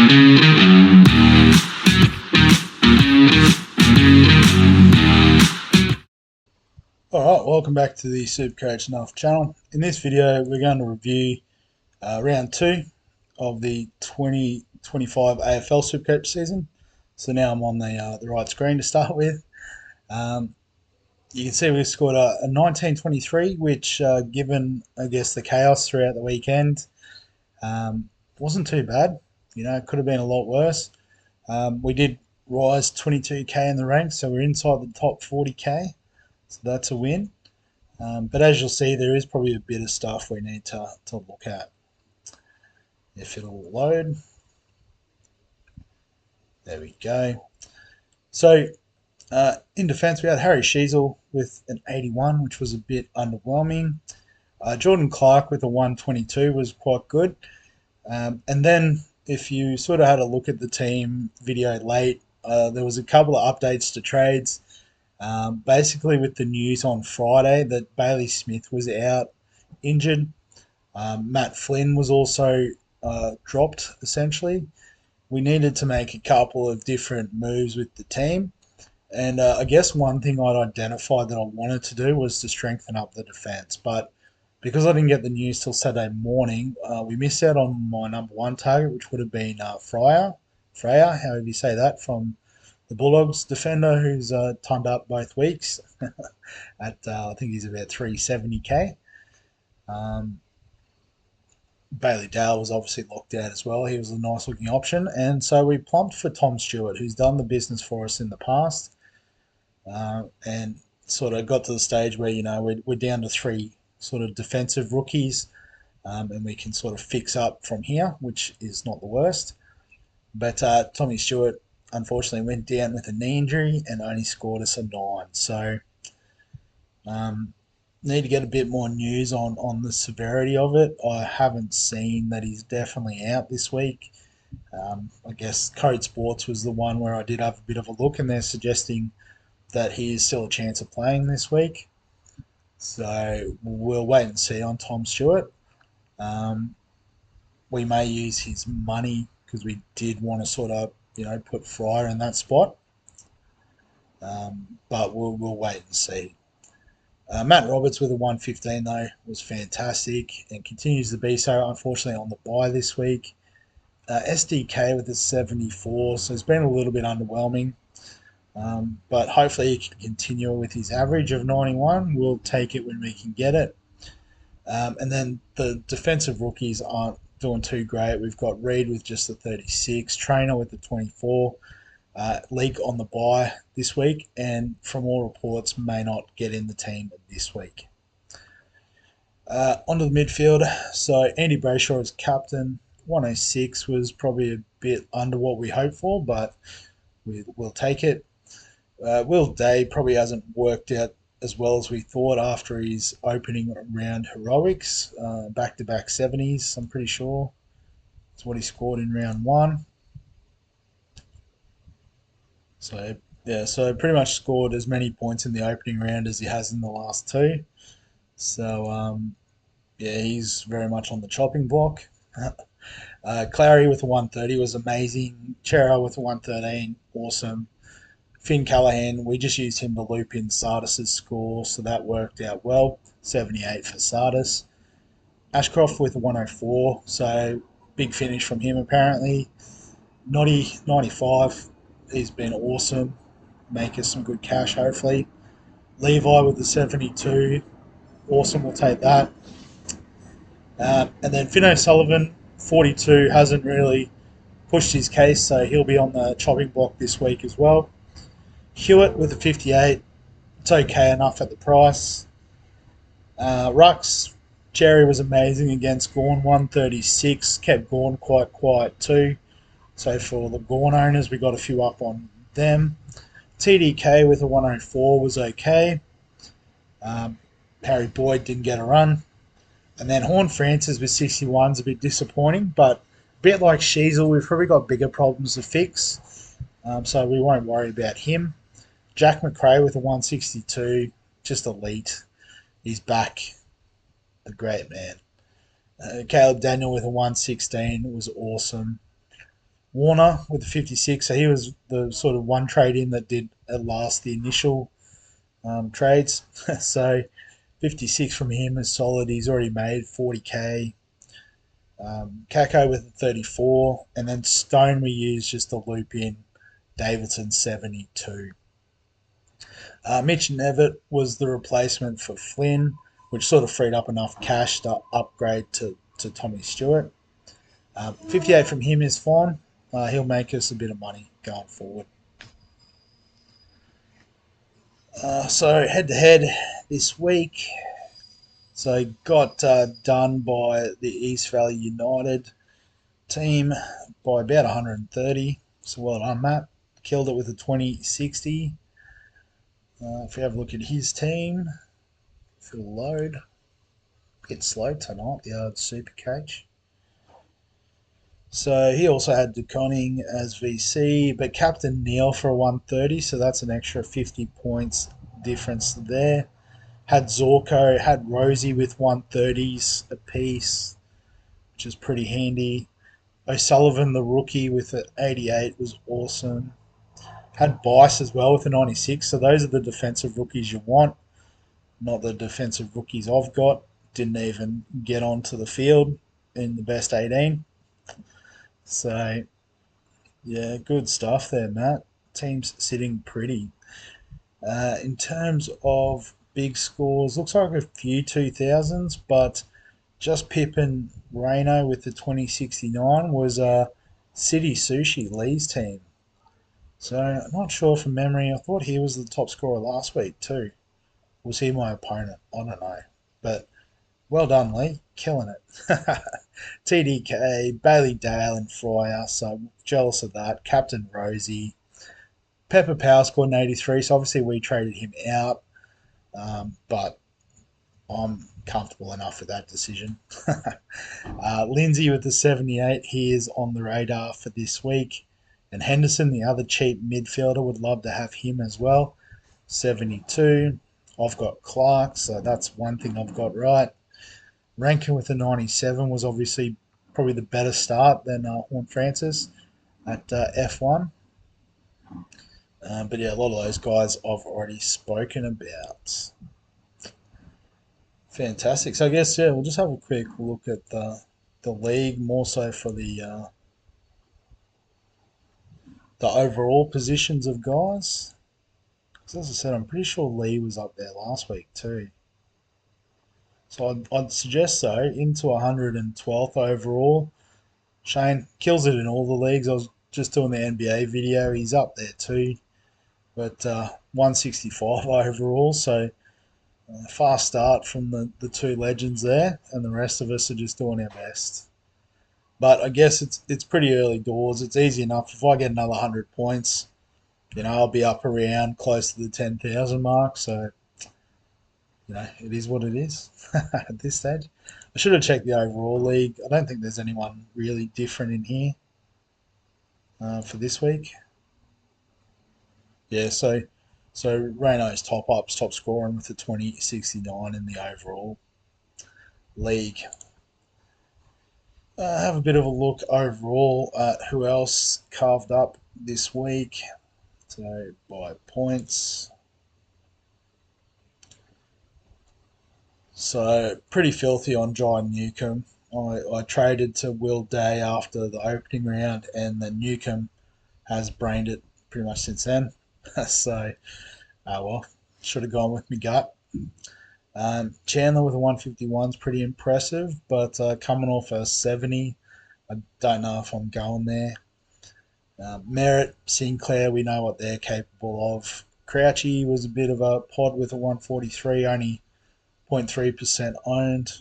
Alright, welcome back to the Supercoach Nuff channel. In this video, we're going to review round 2 of the 2025 AFL Supercoach season. So now I'm on the right screen to start with. You can see we scored a 1923, which given, I guess, the chaos throughout the weekend, wasn't too bad. You know, it could have been a lot worse. We did rise 22k in the ranks, so we're inside the top 40k. So that's a win. But as you'll see, there is probably a bit of stuff we need to look at. If it'll load. There we go. So in defence, we had Harry Sheasel with an 81, which was a bit underwhelming. Jordan Clark with a 122 was quite good. And then if you sort of had a look at the team video late, there was a couple of updates to trades. Basically, with the news on Friday that Bailey Smith was out injured, Matt Flynn was also dropped, essentially. We needed to make a couple of different moves with the team. And I guess one thing I'd identified that I wanted to do was to strengthen up the defence. But because I didn't get the news till Saturday morning, we missed out on my number one target, which would have been Freya, however you say that, from the Bulldogs defender who's turned up both weeks at I think he's about 370k. Bailey Dale was obviously locked out as well. He was a nice looking option, and so we plumped for Tom Stewart, who's done the business for us in the past, and sort of got to the stage where we're down to 3 sort of defensive rookies, and we can sort of fix up from here, which is not the worst. But Tommy Stewart unfortunately went down with a knee injury and only scored us a 9. So need to get a bit more news on the severity of it. I haven't seen that he's definitely out this week. I guess Code Sports was the one where I did have a bit of a look, and they're suggesting that he is still a chance of playing this week. So we'll wait and see on Tom Stewart. We may use his money because we did want to sort of put Fryer in that spot, but we'll wait and see. Matt Roberts with a 115 though was fantastic and continues to be so. Unfortunately, on the bye this week. SDK with a 74, so it's been a little bit underwhelming, but hopefully he can continue with his average of 91. We'll take it when we can get it. And then the defensive rookies aren't doing too great. We've got Reed with just the 36, Trainer with the 24, Leak on the bye this week, and from all reports may not get in the team this week. Onto the midfield. So Andy Brayshaw is captain. 106 was probably a bit under what we hoped for, but we'll take it. Will Day probably hasn't worked out as well as we thought after his opening round heroics, back-to-back 70s, I'm pretty sure. That's what he scored in round 1. So, yeah, so pretty much scored as many points in the opening round as he has in the last 2. So, yeah, he's very much on the chopping block. Clary with a 130 was amazing. Chera with a 113, awesome. Finn Callahan, we just used him to loop in Sardis' score, so that worked out well. 78 for Sardis. Ashcroft with a 104, so big finish from him apparently. Noddy, 95, he's been awesome. Make us some good cash, hopefully. Levi with the 72, awesome, we'll take that. And then Finn O'Sullivan, 42, hasn't really pushed his case, so he'll be on the chopping block this week as well. Hewitt with a 58, it's okay enough at the price. Rux, Cherry was amazing against Gawn, 136, kept Gawn quite quiet too. So for the Gawn owners, we got a few up on them. TDK with a 104 was okay. Harry Boyd didn't get a run. And then Horn Francis with 61 is a bit disappointing, but a bit like Sheasel, we've probably got bigger problems to fix, so we won't worry about him. Jack McRae with a 162, just elite. He's back, a great man. Caleb Daniel with a 116 was awesome. Warner with the 56. So he was the sort of one trade in that did at last the initial trades. So 56 from him is solid. He's already made 40k. Kako with 34, and then Stone we used just to loop in Davidson 72. Mitch Nevitt was the replacement for Flynn, which sort of freed up enough cash to upgrade to Tommy Stewart. 58 from him is fine. He'll make us a bit of money going forward. So head to head this week. So got done by the East Valley United team by about 130. So well done, Matt. Killed it with a 2060. If we have a look at his team, if it'll load. A bit slow tonight, the old Supercoach. So he also had DeConning as VC, but Captain Neil for a 130, so that's an extra 50 points difference there. Had Zorko, had Rosie with 130s apiece, which is pretty handy. O'Sullivan, the rookie, with an 88 was awesome. Had Bice as well with a 96, so those are the defensive rookies you want, not the defensive rookies I've got. Didn't even get onto the field in the best 18. So, yeah, good stuff there, Matt. Team's sitting pretty. In terms of big scores, looks like a few 2000s, but just pipping Reno with the 2069 was City Sushi, Lee's team. So, I'm not sure from memory. I thought he was the top scorer last week, too. Was he my opponent? I don't know. But well done, Lee. Killing it. TDK, Bailey Dale, and Fryer. So jealous of that. Captain Rosie. Pepper Power scored an 83. So obviously we traded him out. But I'm comfortable enough with that decision. Lindsay with the 78. He is on the radar for this week. And Henderson, the other cheap midfielder, would love to have him as well. 72. I've got Clark, so that's one thing I've got right. Rankin with the 97 was obviously probably the better start than Horn Francis at F1. But yeah, a lot of those guys I've already spoken about. Fantastic. So I guess yeah, we'll just have a quick look at the league, more so for the overall positions of guys. Because as I said, I'm pretty sure Lee was up there last week too. So I'd suggest so into 112th overall. Shane kills it in all the leagues. I was just doing the NBA video. He's up there too, but 165 overall. So fast start from the two legends there, and the rest of us are just doing our best. But I guess it's pretty early doors. It's easy enough. If I get another 100 points, I'll be up around close to the 10,000 mark. So it is what it is at this stage. I should have checked the overall league. I don't think there's anyone really different in here for this week. Yeah, so Reno's top scoring with a 2069 in the overall league. Have a bit of a look overall at who else carved up this week. So by points. So pretty filthy on John Newcomb. I traded to Will Day after the opening round, and then Newcomb has brained it pretty much since then. So, well, should have gone with my gut. Chandler with a 151 is pretty impressive, but coming off a 70, I don't know if I'm going there. Merritt, Sinclair, we know what they're capable of. Crouchy was a bit of a pod with a 143, only 0.3% owned.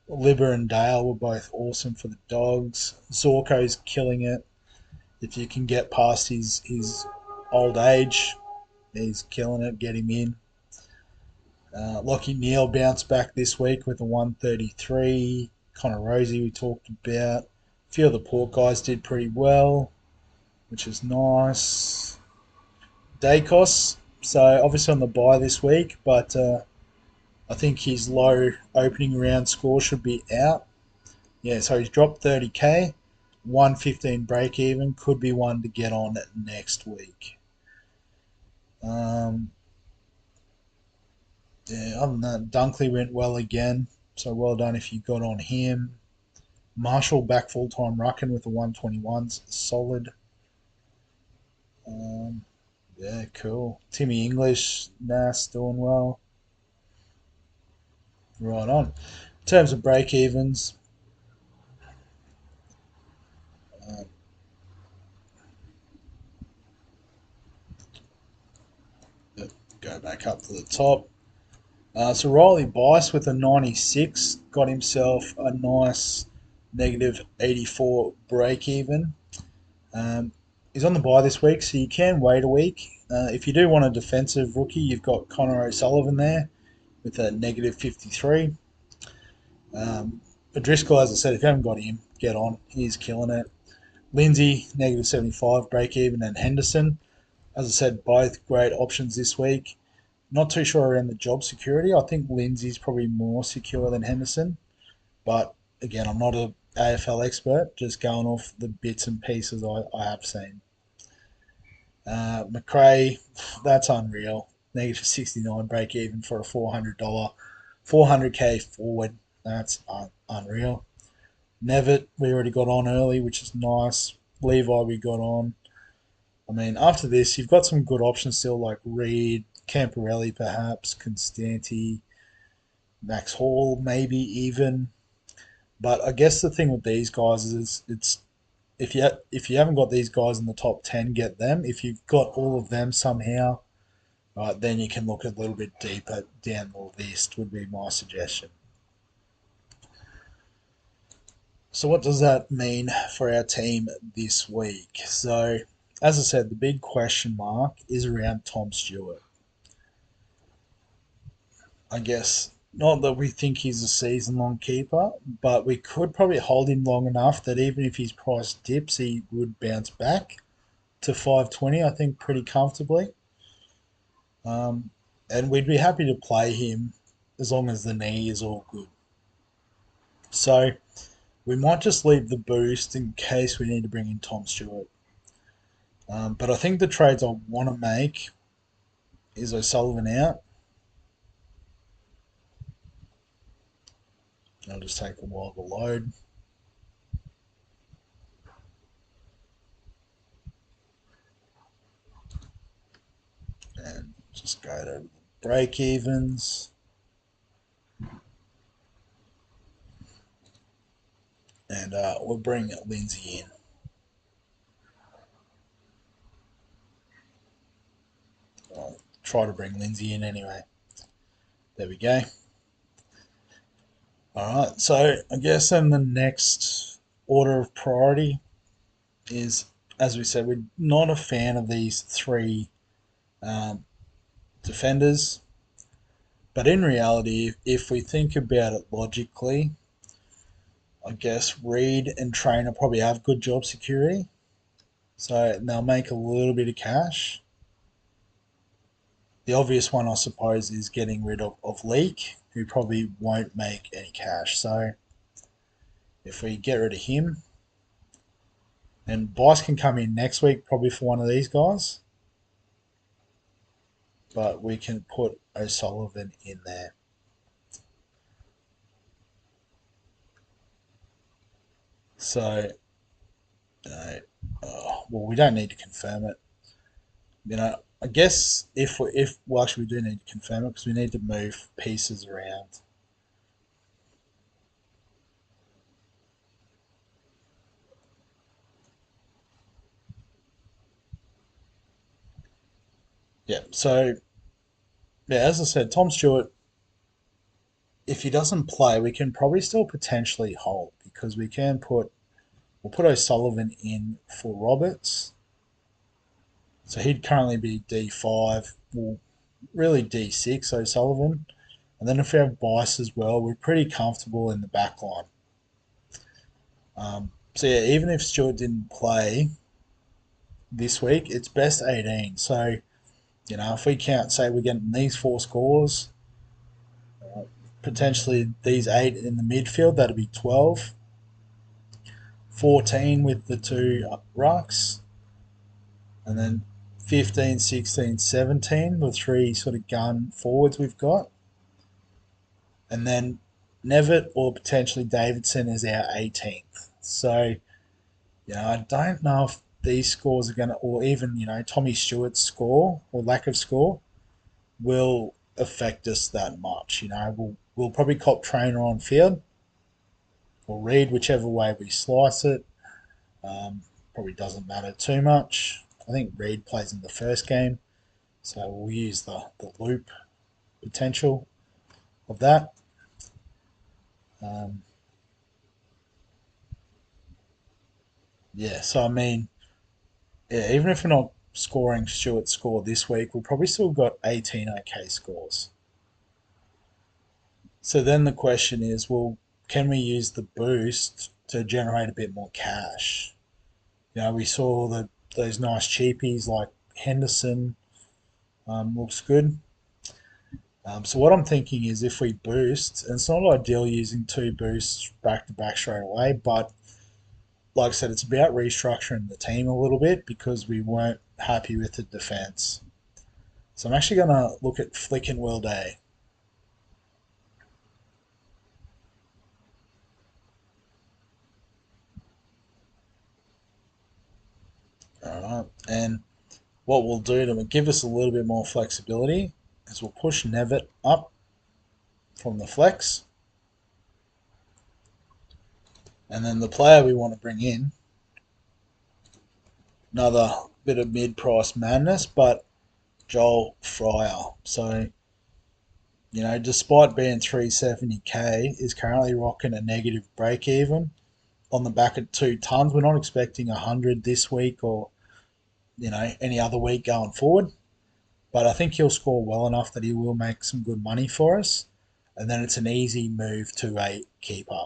Libber and Dale were both awesome for the Dogs. Zorko's killing it. If you can get past his old age, he's killing it. Get him in. Lockie Neal bounced back this week with a 133. Connor Rosie we talked about. A few of the Port guys did pretty well, which is nice. Dacos, so obviously on the bye this week, but I think his low opening round score should be out. Yeah, so he's dropped 30k. 115 break even could be one to get on next week. Um, yeah, other than that, Dunkley went well again, so well done if you got on him. Marshall back full time rucking with the 121s, solid. Um, yeah, cool. Timmy English, Nas doing well. Right on. In terms of break evens, uh, go back up to the top. So Riley Bice with a 96 got himself a nice negative 84 break even. Um, he's on the bye this week, so you can wait a week. If you do want a defensive rookie, you've got Connor O'Sullivan there with a negative 53. Driscoll, as I said, if you haven't got him, get on. He's killing it. Lindsay, negative 75 break even, and Henderson. As I said, both great options this week. Not too sure around the job security. I think Lindsay's probably more secure than Henderson. But again, I'm not a AFL expert, just going off the bits and pieces I have seen. McRae, that's unreal. Negative 69 break even for a $400, 400k forward. That's unreal. Nevitt, we already got on early, which is nice. Levi, we got on. I mean, after this, you've got some good options still, like Reed, Camporelli, perhaps, Constanti, Max Hall, maybe even. But I guess the thing with these guys is it's if you haven't got these guys in the top 10, get them. If you've got all of them somehow, right, then you can look a little bit deeper down the list. Would be my suggestion. So what does that mean for our team this week? So as I said, the big question mark is around Tom Stewart. I guess not that we think he's a season long keeper, but we could probably hold him long enough that even if his price dips, he would bounce back to 520, I think, pretty comfortably. Um, and we'd be happy to play him as long as the knee is all good. So we might just leave the boost in case we need to bring in Tom Stewart. But I think the trades I want to make is O'Sullivan out. I'll just take a while to load. And just go to break evens. And we'll bring Lindsay in. I'll try to bring Lindsay in anyway. There we go. All right, so I guess then the next order of priority is, as we said, we're not a fan of these three um, defenders. But in reality, if we think about it logically, I guess Reed and Trainer probably have good job security. So they'll make a little bit of cash. The obvious one, I suppose, is getting rid of Leak, who probably won't make any cash. So if we get rid of him, and Bice can come in next week probably for one of these guys, but we can put O'Sullivan in there. So, well, we don't need to confirm it. I guess if well, actually, we do need to confirm it because we need to move pieces around. Yeah. So, yeah, as I said, Tom Stewart, if he doesn't play, we can probably still potentially hold because we'll put O'Sullivan in for Roberts. So he'd currently be D5, well, really D6 O'Sullivan. And then if we have Bice as well, we're pretty comfortable in the back line. So yeah, even if Stewart didn't play this week, it's best 18. So, if we count, say we're getting these four scores, potentially these eight in the midfield, that'd be 12. 14 with the two rucks, and then 15, 16, 17, the three sort of gun forwards we've got. And then Nevitt or potentially Davidson is our 18th. So, I don't know if these scores are going to, or even, Tommy Stewart's score or lack of score will affect us that much. We'll probably cop Trainer on field or Reed, whichever way we slice it. Probably doesn't matter too much. I think Reed plays in the first game, so we'll use the loop potential of that. Um, yeah, so I mean, yeah, even if we're not scoring Stewart's score this week, we've probably still got 18 OK scores. So then the question is, well, can we use the boost to generate a bit more cash? We saw those nice cheapies like Henderson looks good. So what I'm thinking is if we boost, and it's not ideal using two boosts back to back straight away, but like I said, it's about restructuring the team a little bit because we weren't happy with the defense. So I'm actually going to look at Flick and Will Day. All right, and what we'll do to give us a little bit more flexibility is we'll push Nevitt up from the flex, and then the player we want to bring in, another bit of mid-price madness, but Joel Fryer. So, despite being 370k, is currently rocking a negative break even on the back of 2 tons. We're not expecting 100 this week or any other week going forward, but I think he'll score well enough that he will make some good money for us, and then it's an easy move to a keeper.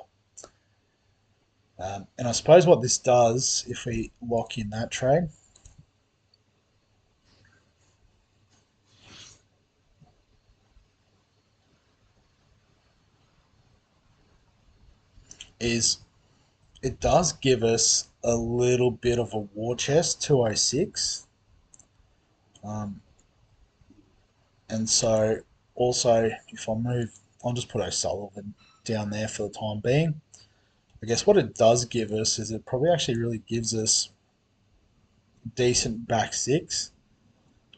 And I suppose what this does, if we lock in that trade, is it does give us a little bit of a war chest, 206. Um, and so also, if I move, I'll just put O'Sullivan down there for the time being. I guess what it does give us is it probably actually really gives us decent back six.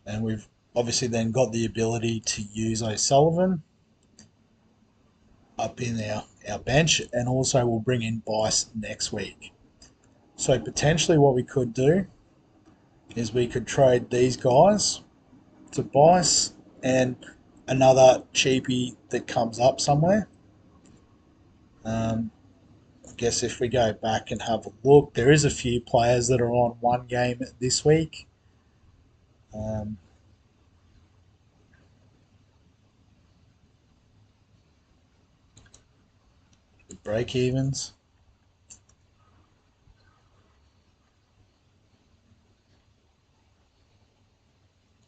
And we've obviously then got the ability to use O'Sullivan up in our bench, and also we'll bring in Bice next week. So potentially what we could do is we could trade these guys to Bice and another cheapie that comes up somewhere. I guess if we go back and have a look, there is a few players that are on one game this week. Um, break evens.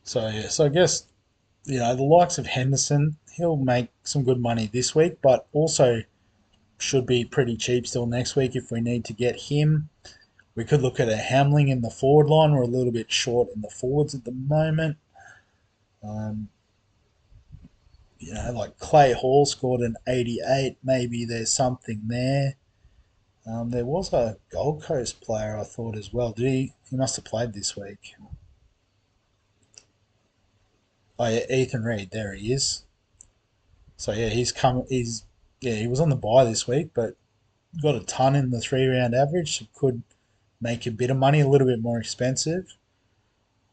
So yeah, so I guess the likes of Henderson, he'll make some good money this week, but also should be pretty cheap still next week if we need to get him. We could look at a Hamling in the forward line. We're a little bit short in the forwards at the moment. Um, like Clay Hall scored an 88. Maybe there's something there. There was a Gold Coast player I thought as well. Did he? He must have played this week. Oh yeah, Ethan Reed. There he is. So yeah, he's come. He was on the bye this week, but got a ton in the 3 round average. So could make a bit of money, a little bit more expensive.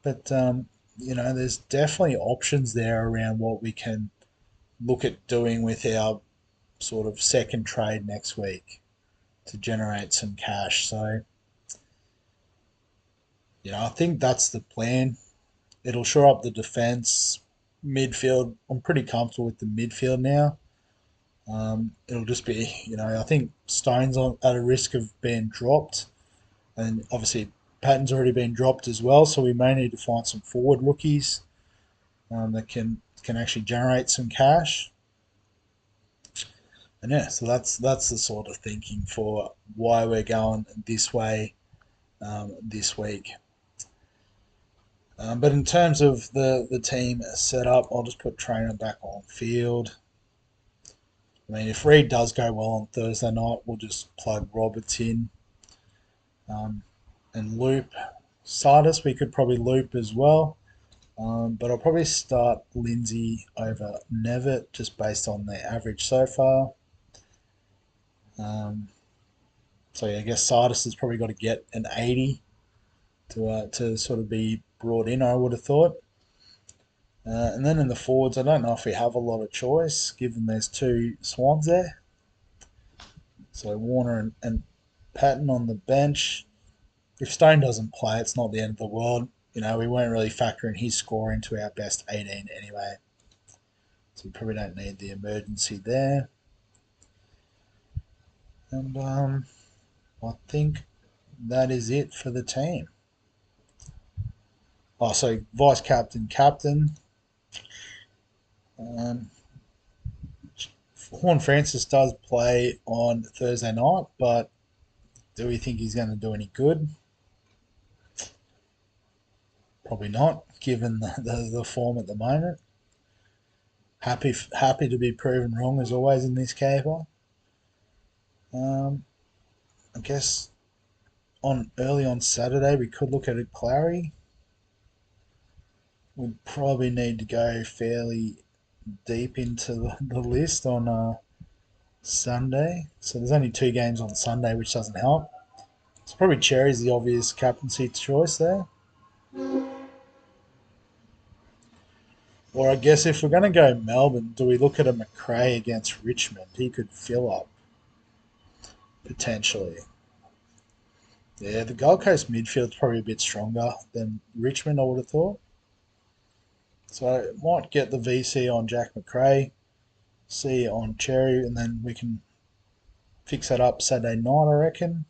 But there's definitely options there around what we can look at doing with our sort of second trade next week to generate some cash. So, I think that's the plan. It'll shore up the defense, midfield. I'm pretty comfortable with the midfield now. It'll just be, I think Stone's at a risk of being dropped, and obviously Patton's already been dropped as well. So we may need to find some forward rookies that can actually generate some cash. And yeah, so that's the sort of thinking for why we're going this way this week. But in terms of the team setup, I'll just put Trainer back on field. I mean, if Reed does go well on Thursday night, we'll just plug Roberts in um, and loop. Sardis, we could probably loop as well. But I'll probably start Lindsay over Nevitt just based on their average so far. Um, so yeah, I guess Sardis has probably got to get an 80 to sort of be brought in, I would have thought. And then in the forwards, I don't know if we have a lot of choice given there's two Swans there. So Warner and Patton on the bench. If Stone doesn't play, it's not the end of the world. You know, we weren't really factoring his score into our best 18 anyway. So we probably don't need the emergency there. And I think that is it for the team. Oh, so vice captain, captain. Um, Horn Francis does play on Thursday night, but do we think he's going to do any good? Probably not, given the form at the moment. Happy to be proven wrong as always in this caper. I guess on early on Saturday we could look at a Clary. We'd probably need to go fairly deep into the list on Sunday. So there's only two games on Sunday, which doesn't help. So probably Cherry's the obvious captaincy choice there. Or I guess if we're going to go Melbourne, do we look at a McRae against Richmond? He could fill up potentially. Yeah, the Gold Coast midfield's probably a bit stronger than Richmond, I would have thought. So I might get the VC on Jack McRae, C on Cherry, and then we can fix that up Saturday night, I reckon.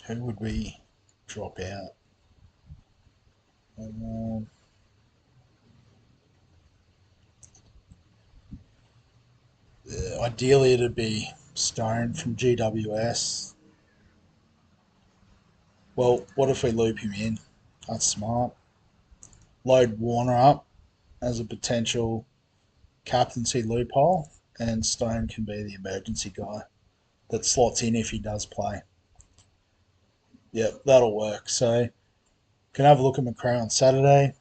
Who would we drop out? Um, Ideally, it'd be Stone from GWS. Well, what if we loop him in? That's smart. Load Warner up as a potential captaincy loophole, and Stone can be the emergency guy that slots in if he does play. Yep, that'll work. So, can have a look at McRae on Saturday.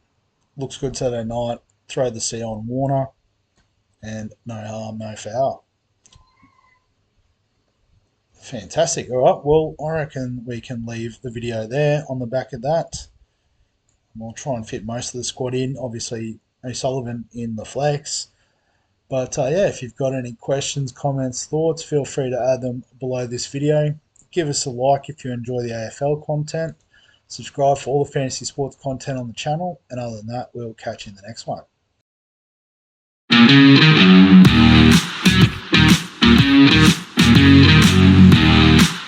Looks good Saturday night. Throw the C on Warner, and no harm, no foul. Fantastic. All right. Well, I reckon we can leave the video there on the back of that. We'll try and fit most of the squad in. Obviously, O'Sullivan in the flex. But yeah, if you've got any questions, comments, thoughts, feel free to add them below this video. Give us a like if you enjoy the AFL content. Subscribe for all the fantasy sports content on the channel. And other than that, we'll catch you in the next one.